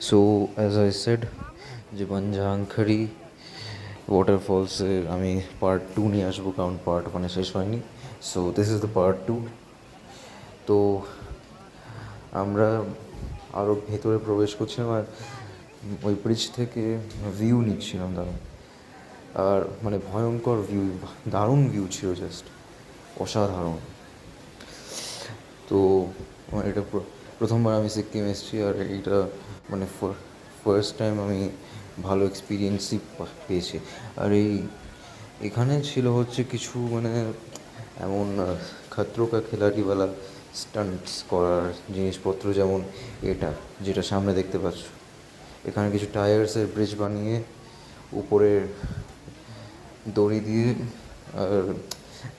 So as I said যে বানজাংখারি ওয়াটারফলসের আমি part 2 নিয়ে আসবো, কারণ পার্ট 1 শেষ হয়নি। So this is the part 2। তো আমরা আরও ভেতরে প্রবেশ করছিলাম, আর ওই ব্রিজ থেকে ভিউ নিচ্ছিলাম দারুণ। আর মানে ভয়ঙ্কর ভিউ, দারুণ ভিউ ছিল, জাস্ট অসাধারণ। তো এটা প্রথমবার আমি সিকিম এসেছি, আর এইটা মানে ফার্স্ট টাইম আমি ভালো এক্সপিরিয়েন্সই পেয়েছি। আর এখানে ছিল হচ্ছে কিছু মানে এমন খতরো কা খিলাড়িওয়ালা স্টান্টস করার জিনিসপত্র, যেমন এটা যেটা সামনে দেখতে পাচ্ছ। এখানে কিছু টায়ার্সের ব্রিজ বানিয়ে উপরে দড়ি দিয়ে, আর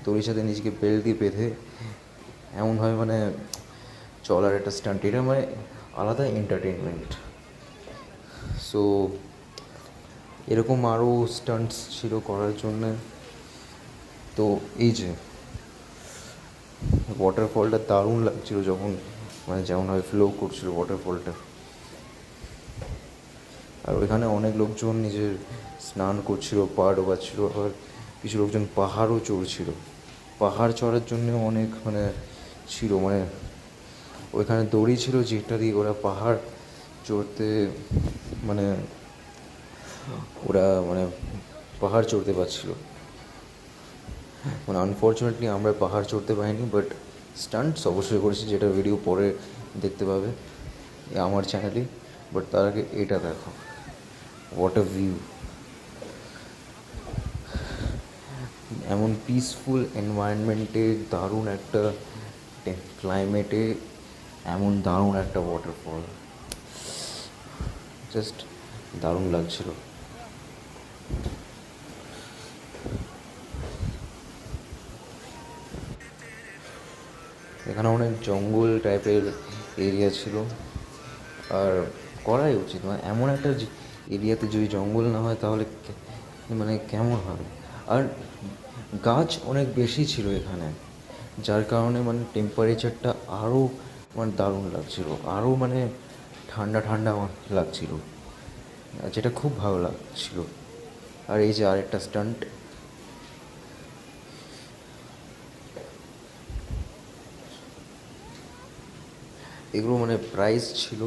দড়ির সাথে নিজেকে বেল্ট দিয়ে বেঁধে এমনভাবে মানে চলার একটা স্টান্ট, এটা মানে আলাদা এন্টারটেনমেন্ট। সো এরকম আরও স্টান্টস ছিল করার জন্যে। তো এই যে ওয়াটারফলটা দারুণ লাগছিল যখন মানে যেমনভাবে ফ্লো করছিল ওয়াটারফলটা। আর ওইখানে অনেক লোকজন নিজের স্নান করছিল, পা ডোবাচ্ছিল, আবার কিছু লোকজন পাহাড়ও চড়ছিল। পাহাড় চড়ার জন্য অনেক মানে ছিল, মানে ওইখানে দড়ি ছিল যেটা দিয়ে ওরা পাহাড় চড়তে মানে ওরা মানে পাহাড় চড়তে পারছিল। মানে আনফর্চুনেটলি আমরা পাহাড় চড়তে পারিনি, বাট স্টান্টস অবশ্যই করেছি, যেটা ভিডিও পরে দেখতে পাবে আমার চ্যানেলে। বাট তার আগে এটা দেখো, হোয়াট আ ভিউ! এমন পিসফুল এনভায়রনমেন্টে, দারুণ একটা ক্লাইমেটে এমন দারুণ একটা ওয়াটারফল, জাস্ট দারুণ লাগছিল। এখানে অনেক জঙ্গল টাইপের এরিয়া ছিল, আর করাই উচিত। মানে এমন একটা এরিয়াতে যদি জঙ্গল না হয় তাহলে মানে কেমন হবে? আর গাছ অনেক বেশি ছিল এখানে, যার কারণে মানে টেম্পারেচারটা আরও মানে দারুণ লাগছিল, আরও মানে ঠান্ডা ঠান্ডা লাগছিল, যেটা খুব ভালো লাগছিল। আর এই যে আরেকটা স্টান্ট, এগুলো মানে প্রাইস ছিল